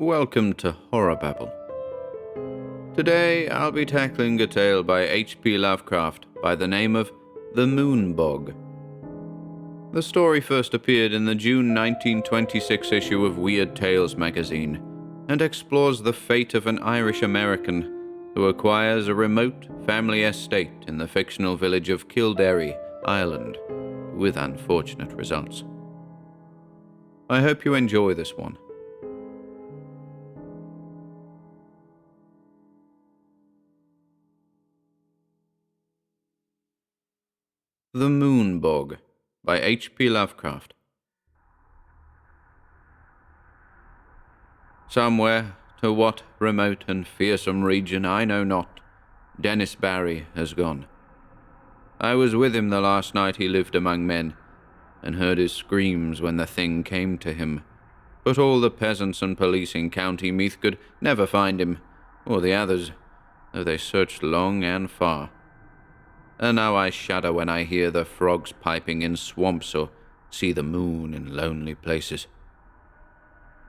Welcome to HorrorBabble. Today I'll be tackling a tale by H.P. Lovecraft by the name of The Moon-Bog. The story first appeared in the June 1926 issue of Weird Tales magazine and explores the fate of an Irish-American who acquires a remote family estate in the fictional village of Kilderry, Ireland, with unfortunate results. I hope you enjoy this one. The Moon-Bog by H.P. Lovecraft. Somewhere, to what remote and fearsome region I know not, Dennis Barry has gone. I was with him the last night he lived among men, and heard his screams when the thing came to him. But all the peasants and police in County Meath could never find him, or the others, though they searched long and far. And now I shudder when I hear the frogs piping in swamps or see the moon in lonely places.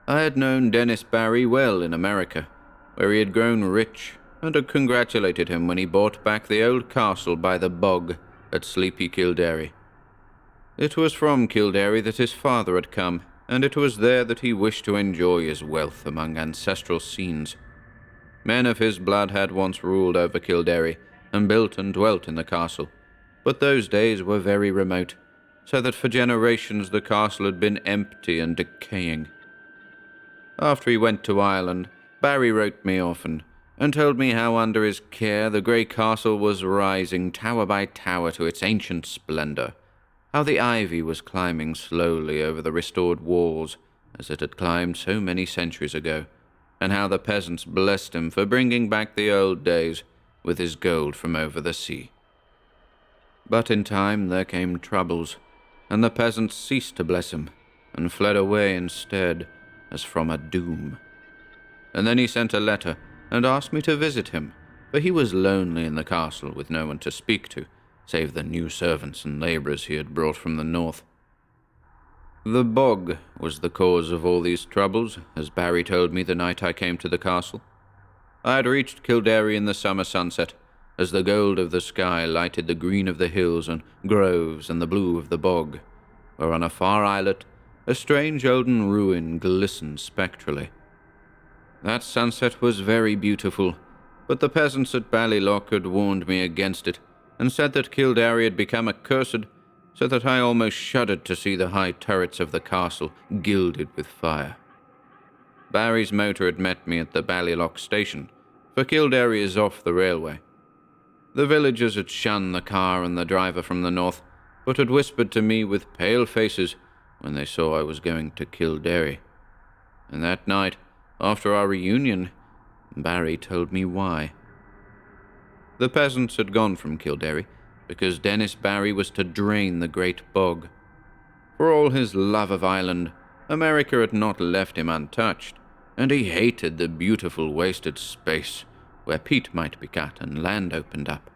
I had known Dennis Barry well in America, where he had grown rich, and had congratulated him when he bought back the old castle by the bog at sleepy Kilderry. It was from Kilderry that his father had come, and it was there that he wished to enjoy his wealth among ancestral scenes. Men of his blood had once ruled over Kilderry, and built and dwelt in the castle, but those days were very remote, so that for generations the castle had been empty and decaying. After he went to Ireland, Barry wrote me often, and told me how under his care the grey castle was rising tower by tower to its ancient splendour, how the ivy was climbing slowly over the restored walls as it had climbed so many centuries ago, and how the peasants blessed him for bringing back the old days with his gold from over the sea. But in time there came troubles, and the peasants ceased to bless him, and fled away instead, as from a doom. And then he sent a letter, and asked me to visit him, for he was lonely in the castle with no one to speak to, save the new servants and labourers he had brought from the north. The bog was the cause of all these troubles, as Barry told me the night I came to the castle. I had reached Kilderry in the summer sunset, as the gold of the sky lighted the green of the hills and groves and the blue of the bog, where on a far islet a strange olden ruin glistened spectrally. That sunset was very beautiful, but the peasants at Ballylock had warned me against it, and said that Kilderry had become accursed, so that I almost shuddered to see the high turrets of the castle gilded with fire. Barry's motor had met me at the Ballylock station, for Kilderry is off the railway. The villagers had shunned the car and the driver from the north, but had whispered to me with pale faces when they saw I was going to Kilderry. And that night, after our reunion, Barry told me why. The peasants had gone from Kilderry because Dennis Barry was to drain the great bog. For all his love of Ireland, America had not left him untouched, and he hated the beautiful wasted space where peat might be cut and land opened up.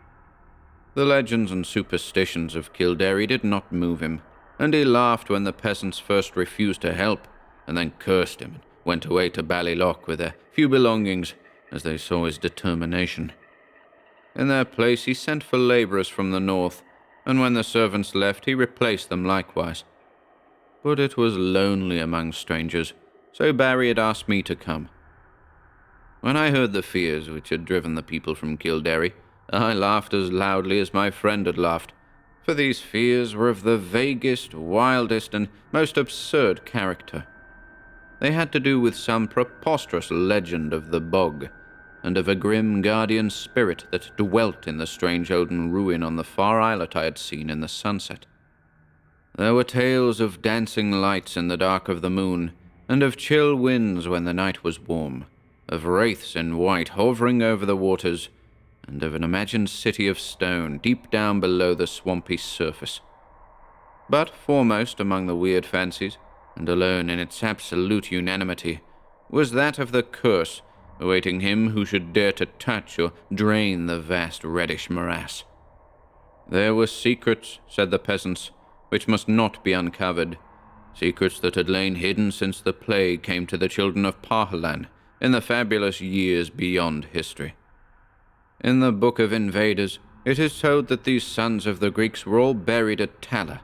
The legends and superstitions of Kilderry did not move him, and he laughed when the peasants first refused to help, and then cursed him and went away to Ballylock with their few belongings, as they saw his determination. In their place he sent for labourers from the north, and when the servants left he replaced them likewise. But it was lonely among strangers, so Barry had asked me to come. When I heard the fears which had driven the people from Kilderry, I laughed as loudly as my friend had laughed, for these fears were of the vaguest, wildest, and most absurd character. They had to do with some preposterous legend of the bog, and of a grim guardian spirit that dwelt in the strange olden ruin on the far islet I had seen in the sunset. There were tales of dancing lights in the dark of the moon, and of chill winds when the night was warm, of wraiths in white hovering over the waters, and of an imagined city of stone deep down below the swampy surface. But foremost among the weird fancies, and alone in its absolute unanimity, was that of the curse awaiting him who should dare to touch or drain the vast reddish morass. There were secrets, said the peasants, which must not be uncovered, secrets that had lain hidden since the plague came to the children of Pahalan in the fabulous years beyond history. In the Book of Invaders, it is told that these sons of the Greeks were all buried at Tala,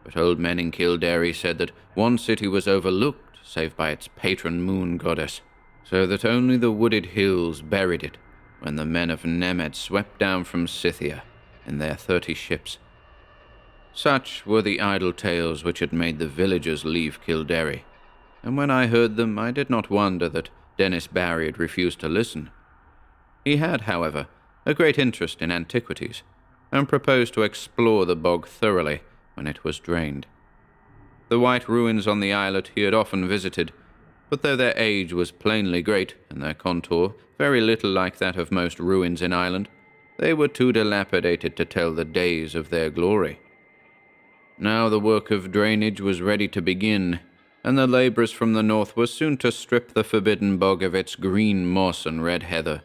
but old men in Kilderry said that one city was overlooked, save by its patron moon goddess, so that only the wooded hills buried it when the men of Nemed swept down from Scythia in their 30 ships. Such were the idle tales which had made the villagers leave Kilderry, and when I heard them I did not wonder that Dennis Barry had refused to listen. He had, however, a great interest in antiquities, and proposed to explore the bog thoroughly when it was drained. The white ruins on the islet he had often visited, but though their age was plainly great, and their contour very little like that of most ruins in Ireland, they were too dilapidated to tell the days of their glory. Now the work of drainage was ready to begin, and the labourers from the north were soon to strip the forbidden bog of its green moss and red heather,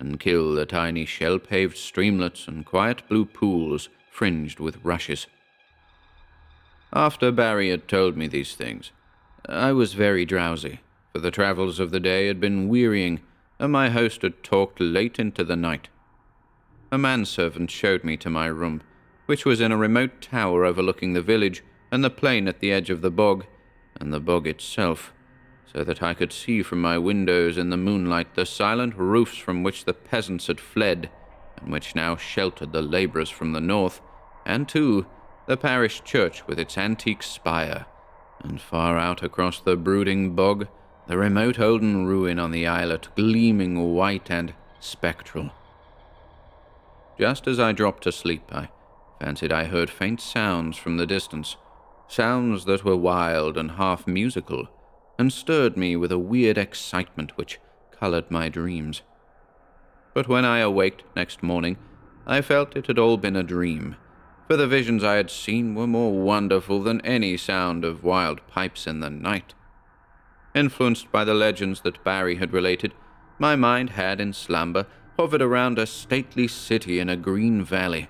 and kill the tiny shell-paved streamlets and quiet blue pools fringed with rushes. After Barry had told me these things, I was very drowsy, for the travels of the day had been wearying, and my host had talked late into the night. A manservant showed me to my room, which was in a remote tower overlooking the village and the plain at the edge of the bog, and the bog itself, so that I could see from my windows in the moonlight the silent roofs from which the peasants had fled, and which now sheltered the labourers from the north, and, too, the parish church with its antique spire, and far out across the brooding bog, the remote olden ruin on the islet gleaming white and spectral. Just as I dropped to sleep, I fancied I heard faint sounds from the distance, sounds that were wild and half musical, and stirred me with a weird excitement which coloured my dreams. But when I awaked next morning, I felt it had all been a dream, for the visions I had seen were more wonderful than any sound of wild pipes in the night. Influenced by the legends that Barry had related, my mind had, in slumber, hovered around a stately city in a green valley,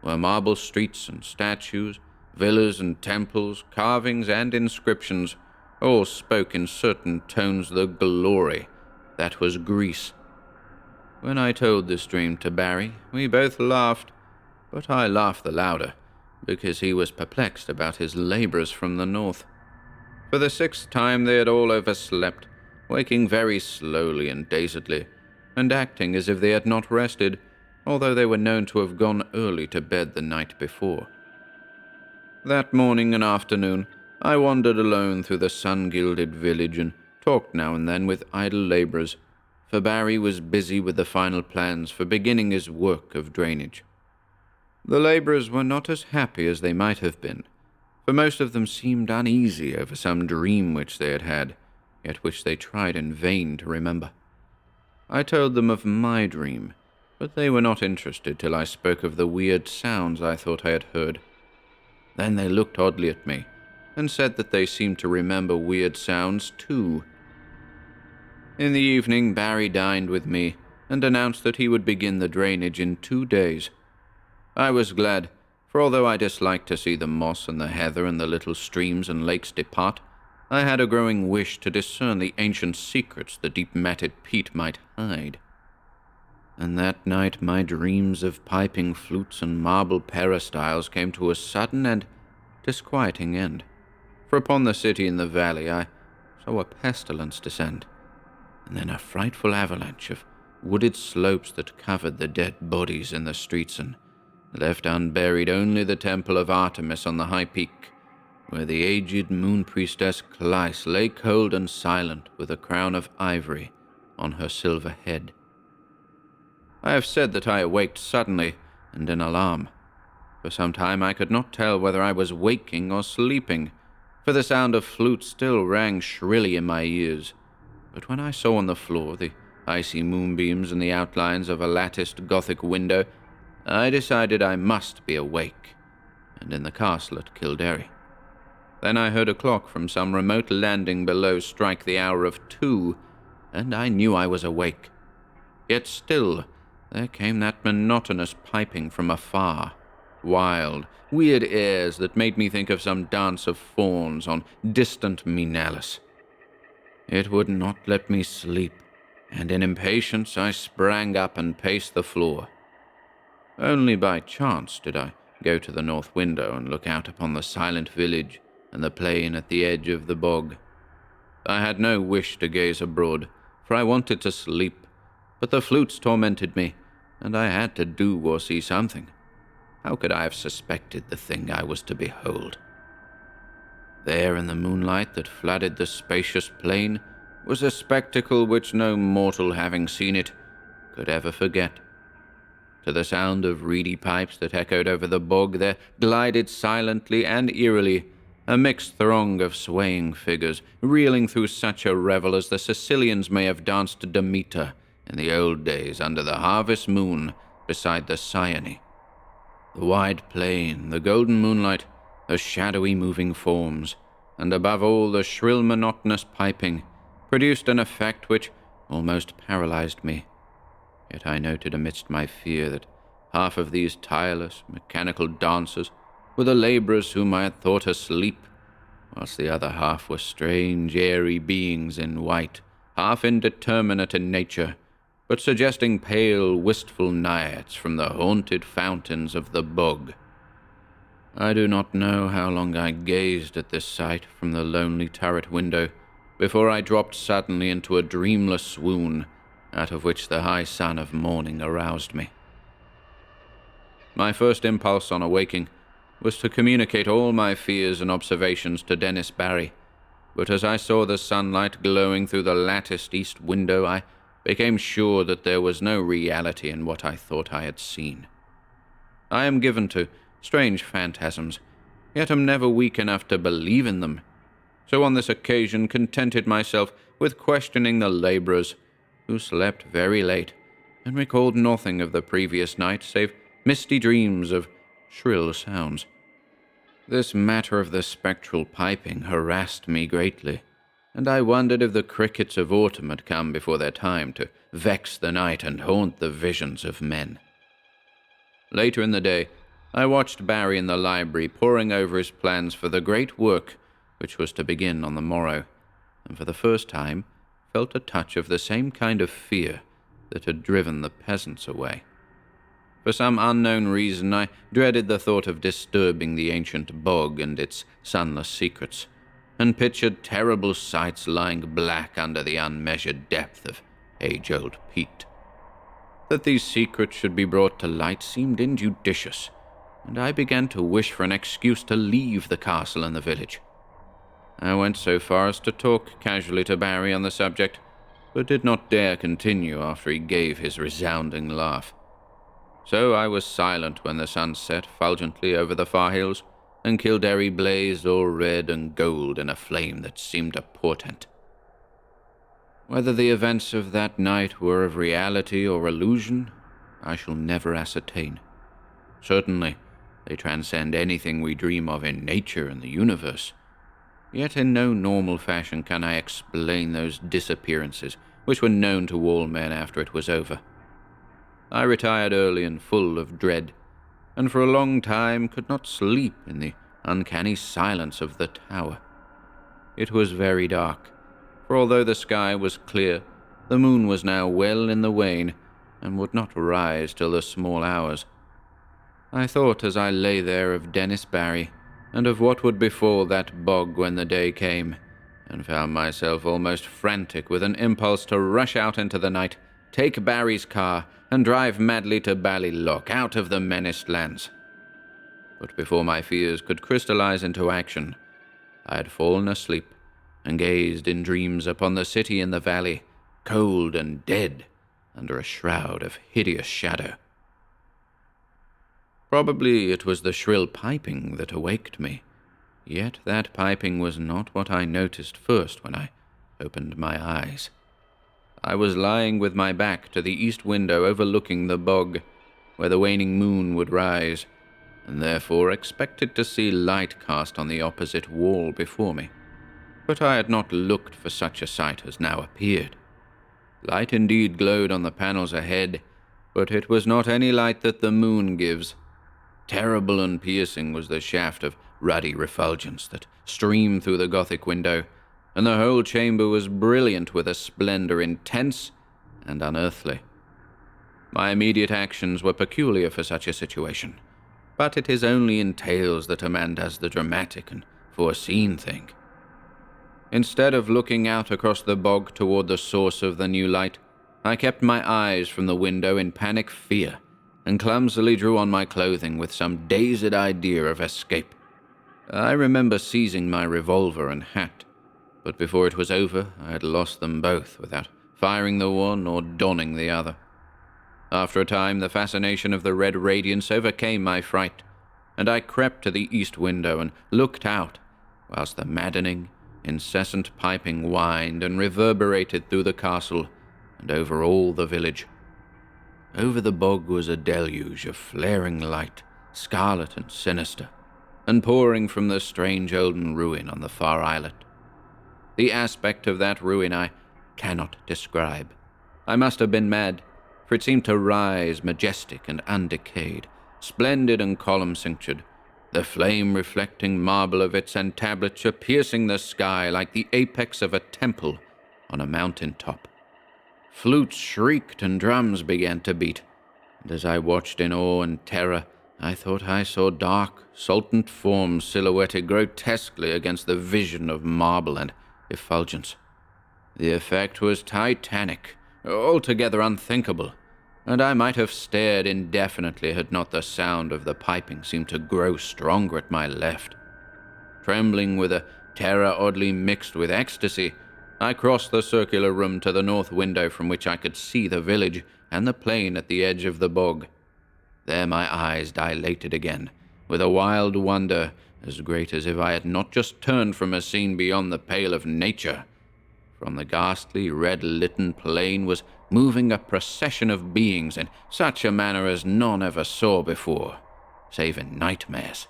where marble streets and statues, villas and temples, carvings and inscriptions all spoke in certain tones the glory that was Greece. When I told this dream to Barry, we both laughed, but I laughed the louder, because he was perplexed about his labourers from the north. For the 6th time they had all overslept, waking very slowly and dazedly, and acting as if they had not rested, although they were known to have gone early to bed the night before. That morning and afternoon, I wandered alone through the sun-gilded village and talked now and then with idle labourers, for Barry was busy with the final plans for beginning his work of drainage. The labourers were not as happy as they might have been, for most of them seemed uneasy over some dream which they had had, yet which they tried in vain to remember. I told them of my dream, but they were not interested till I spoke of the weird sounds I thought I had heard. Then they looked oddly at me, and said that they seemed to remember weird sounds too. In the evening, Barry dined with me, and announced that he would begin the drainage in 2 days. I was glad, for although I disliked to see the moss and the heather and the little streams and lakes depart, I had a growing wish to discern the ancient secrets the deep-matted peat might hide. And that night my dreams of piping flutes and marble peristyles came to a sudden and disquieting end, for upon the city in the valley I saw a pestilence descend, and then a frightful avalanche of wooded slopes that covered the dead bodies in the streets and left unburied only the temple of Artemis on the high peak, where the aged moon-priestess Cleis lay cold and silent with a crown of ivory on her silver head. I have said that I awaked suddenly and in alarm. For some time I could not tell whether I was waking or sleeping, for the sound of flutes still rang shrilly in my ears. But when I saw on the floor the icy moonbeams and the outlines of a latticed Gothic window, I decided I must be awake, and in the castle at Kilderry. Then I heard a clock from some remote landing below strike the hour of 2, and I knew I was awake. Yet still there came that monotonous piping from afar, wild, weird airs that made me think of some dance of fauns on distant Minalis. It would not let me sleep, and in impatience I sprang up and paced the floor. Only by chance did I go to the north window and look out upon the silent village and the plain at the edge of the bog. I had no wish to gaze abroad, for I wanted to sleep, but the flutes tormented me, and I had to do or see something. How could I have suspected the thing I was to behold? There in the moonlight that flooded the spacious plain was a spectacle which no mortal having seen it could ever forget. To the sound of reedy pipes that echoed over the bog there glided silently and eerily a mixed throng of swaying figures, reeling through such a revel as the Sicilians may have danced to Demeter in the old days under the harvest moon beside the Cyane. The wide plain, the golden moonlight, the shadowy moving forms, and above all the shrill monotonous piping, produced an effect which almost paralyzed me. Yet I noted amidst my fear that half of these tireless, mechanical dancers were the labourers whom I had thought asleep, whilst the other half were strange, airy beings in white, half indeterminate in nature, but suggesting pale, wistful naiads from the haunted fountains of the bog. I do not know how long I gazed at this sight from the lonely turret window before I dropped suddenly into a dreamless swoon, out of which the high sun of morning aroused me. My first impulse on awaking was to communicate all my fears and observations to Dennis Barry, but as I saw the sunlight glowing through the latticed east window, I became sure that there was no reality in what I thought I had seen. I am given to strange phantasms, yet am never weak enough to believe in them, so on this occasion contented myself with questioning the labourers, who slept very late, and recalled nothing of the previous night save misty dreams of shrill sounds. This matter of the spectral piping harassed me greatly, and I wondered if the crickets of autumn had come before their time to vex the night and haunt the visions of men. Later in the day, I watched Barry in the library poring over his plans for the great work which was to begin on the morrow, and for the first time felt a touch of the same kind of fear that had driven the peasants away. For some unknown reason, I dreaded the thought of disturbing the ancient bog and its sunless secrets, and pictured terrible sights lying black under the unmeasured depth of age-old peat. That these secrets should be brought to light seemed injudicious, and I began to wish for an excuse to leave the castle and the village. I went so far as to talk casually to Barry on the subject, but did not dare continue after he gave his resounding laugh. So I was silent when the sun set fulgently over the far hills, and Kilderry blazed all red and gold in a flame that seemed a portent. Whether the events of that night were of reality or illusion, I shall never ascertain. Certainly, they transcend anything we dream of in nature and the universe. Yet in no normal fashion can I explain those disappearances which were known to all men after it was over. I retired early and full of dread, and for a long time could not sleep in the uncanny silence of the tower. It was very dark, for although the sky was clear, the moon was now well in the wane, and would not rise till the small hours. I thought as I lay there of Dennis Barry, and of what would befall that bog when the day came, and found myself almost frantic with an impulse to rush out into the night, take Barry's car, and drive madly to Ballylock, out of the menaced lands. But before my fears could crystallize into action, I had fallen asleep, and gazed in dreams upon the city in the valley, cold and dead, under a shroud of hideous shadow. Probably it was the shrill piping that awaked me, yet that piping was not what I noticed first when I opened my eyes. I was lying with my back to the east window overlooking the bog, where the waning moon would rise, and therefore expected to see light cast on the opposite wall before me. But I had not looked for such a sight as now appeared. Light indeed glowed on the panels ahead, but it was not any light that the moon gives. Terrible and piercing was the shaft of ruddy refulgence that streamed through the Gothic window, and the whole chamber was brilliant with a splendor intense and unearthly. My immediate actions were peculiar for such a situation, but it is only in tales that a man does the dramatic and foreseen thing. Instead of looking out across the bog toward the source of the new light, I kept my eyes from the window in panic fear, and clumsily drew on my clothing with some dazed idea of escape. I remember seizing my revolver and hat, but before it was over I had lost them both without firing the one or donning the other. After a time the fascination of the red radiance overcame my fright, and I crept to the east window and looked out, whilst the maddening, incessant piping whined and reverberated through the castle and over all the village. Over the bog was a deluge of flaring light, scarlet and sinister, and pouring from the strange olden ruin on the far islet. The aspect of that ruin I cannot describe. I must have been mad, for it seemed to rise majestic and undecayed, splendid and column-cinctured, the flame-reflecting marble of its entablature piercing the sky like the apex of a temple on a mountain-top. Flutes shrieked and drums began to beat, and as I watched in awe and terror, I thought I saw dark, sultant forms silhouetted grotesquely against the vision of marble and effulgence. The effect was titanic, altogether unthinkable, and I might have stared indefinitely had not the sound of the piping seemed to grow stronger at my left. Trembling with a terror oddly mixed with ecstasy, I crossed the circular room to the north window from which I could see the village and the plain at the edge of the bog. There my eyes dilated again, with a wild wonder as great as if I had not just turned from a scene beyond the pale of nature. From the ghastly, red-litten plain was moving a procession of beings in such a manner as none ever saw before, save in nightmares.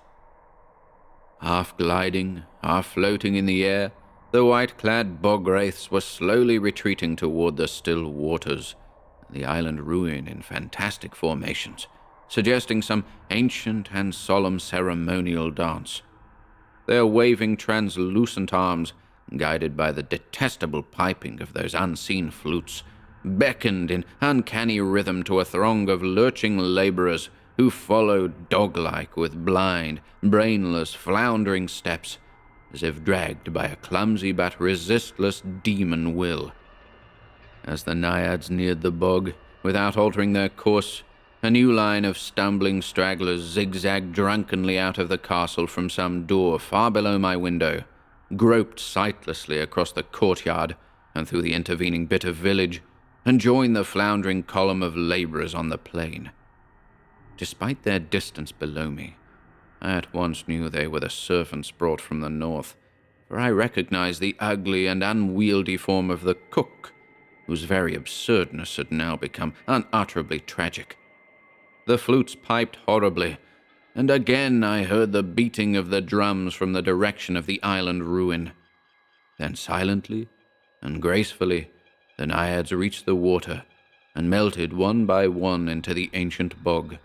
Half gliding, half floating in the air, the white-clad bog-wraiths were slowly retreating toward the still waters, the island ruin in fantastic formations, suggesting some ancient and solemn ceremonial dance. Their waving translucent arms, guided by the detestable piping of those unseen flutes, beckoned in uncanny rhythm to a throng of lurching laborers who followed dog-like with blind, brainless, floundering steps, as if dragged by a clumsy but resistless demon will. As the naiads neared the bog, without altering their course, a new line of stumbling stragglers zigzagged drunkenly out of the castle from some door far below my window, groped sightlessly across the courtyard and through the intervening bit of village, and joined the floundering column of laborers on the plain. Despite their distance below me, I at once knew they were the servants brought from the north, for I recognized the ugly and unwieldy form of the cook, whose very absurdness had now become unutterably tragic. The flutes piped horribly, and again I heard the beating of the drums from the direction of the island ruin. Then silently and gracefully the naiads reached the water and melted one by one into the ancient bog,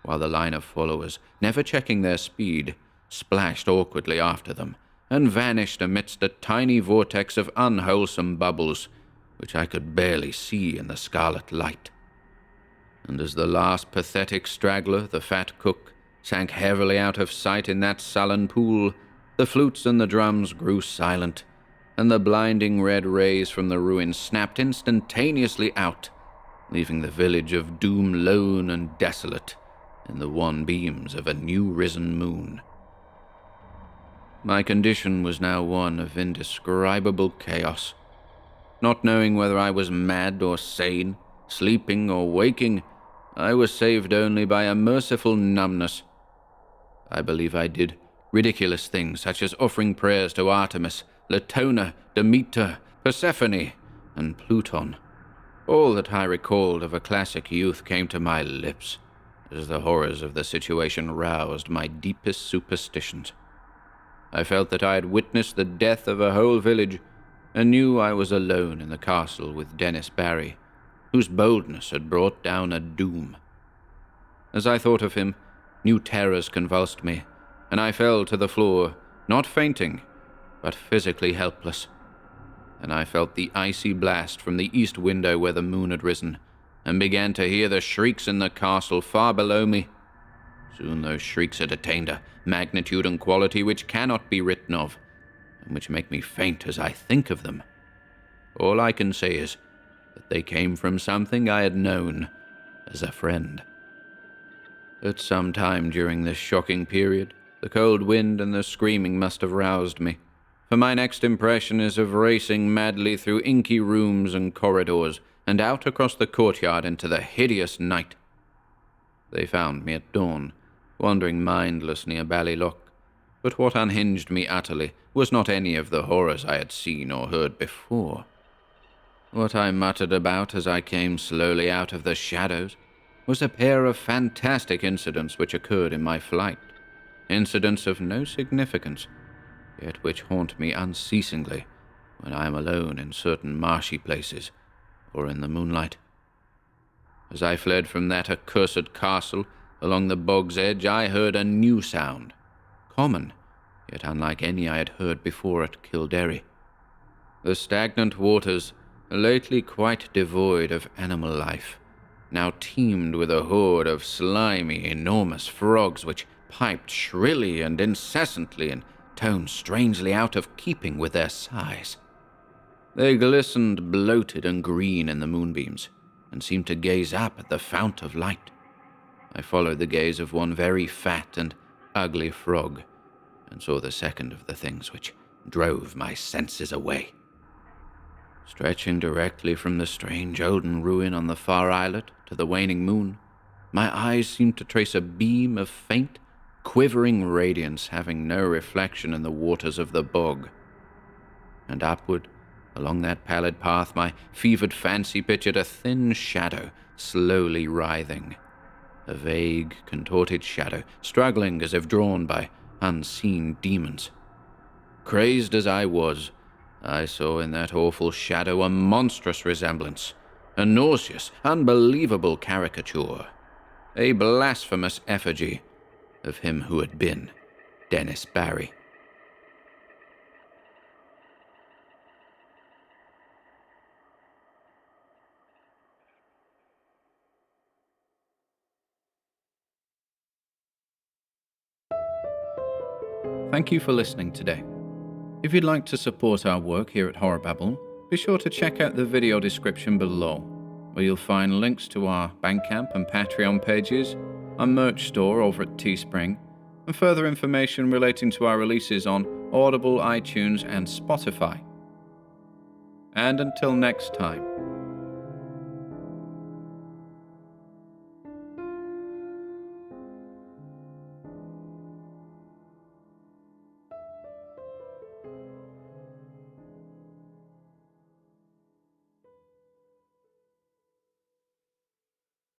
while the line of followers, never checking their speed, splashed awkwardly after them and vanished amidst a tiny vortex of unwholesome bubbles, which I could barely see in the scarlet light. And as the last pathetic straggler, the fat cook, sank heavily out of sight in that sullen pool, the flutes and the drums grew silent, and the blinding red rays from the ruins snapped instantaneously out, leaving the village of doom lone and desolate in the wan beams of a new-risen moon. My condition was now one of indescribable chaos. Not knowing whether I was mad or sane, sleeping or waking, I was saved only by a merciful numbness. I believe I did ridiculous things such as offering prayers to Artemis, Latona, Demeter, Persephone, and Pluton. All that I recalled of a classic youth came to my lips, as the horrors of the situation roused my deepest superstitions. I felt that I had witnessed the death of a whole village, and knew I was alone in the castle with Dennis Barry, whose boldness had brought down a doom. As I thought of him, New terrors convulsed me, and I fell to the floor, not fainting, but physically helpless. And I felt the icy blast from the east window where the moon had risen, and began to hear the shrieks in the castle far below me. Soon those shrieks had attained a magnitude and quality which cannot be written of, and which make me faint as I think of them. All I can say is that they came from something I had known as a friend. At some time during this shocking period, the cold wind and the screaming must have roused me, for my next impression is of racing madly through inky rooms and corridors, and out across the courtyard into the hideous night. They found me at dawn, wandering mindless near Ballylock, but what unhinged me utterly was not any of the horrors I had seen or heard before. What I muttered about as I came slowly out of the shadows was a pair of fantastic incidents which occurred in my flight, incidents of no significance, yet which haunt me unceasingly when I am alone in certain marshy places or in the moonlight. As I fled from that accursed castle along the bog's edge, I heard a new sound, common, yet unlike any I had heard before at Kilderry. The stagnant waters, lately quite devoid of animal life, now teemed with a horde of slimy, enormous frogs which piped shrilly and incessantly in tones strangely out of keeping with their size. They glistened bloated and green in the moonbeams, and seemed to gaze up at the fount of light. I followed the gaze of one very fat and ugly frog, and saw the second of the things which drove my senses away. Stretching directly from the strange olden ruin on the far islet to the waning moon, my eyes seemed to trace a beam of faint, quivering radiance having no reflection in the waters of the bog. And upward, along that pallid path, my fevered fancy pictured a thin shadow slowly writhing, a vague, contorted shadow, struggling as if drawn by unseen demons. Crazed as I was, I saw in that awful shadow a monstrous resemblance, a nauseous, unbelievable caricature, a blasphemous effigy of him who had been Dennis Barry. Thank you for listening today. If you'd like to support our work here at HorrorBabble, be sure to check out the video description below, where you'll find links to our Bandcamp and Patreon pages, our merch store over at Teespring, and further information relating to our releases on Audible, iTunes, and Spotify. And until next time,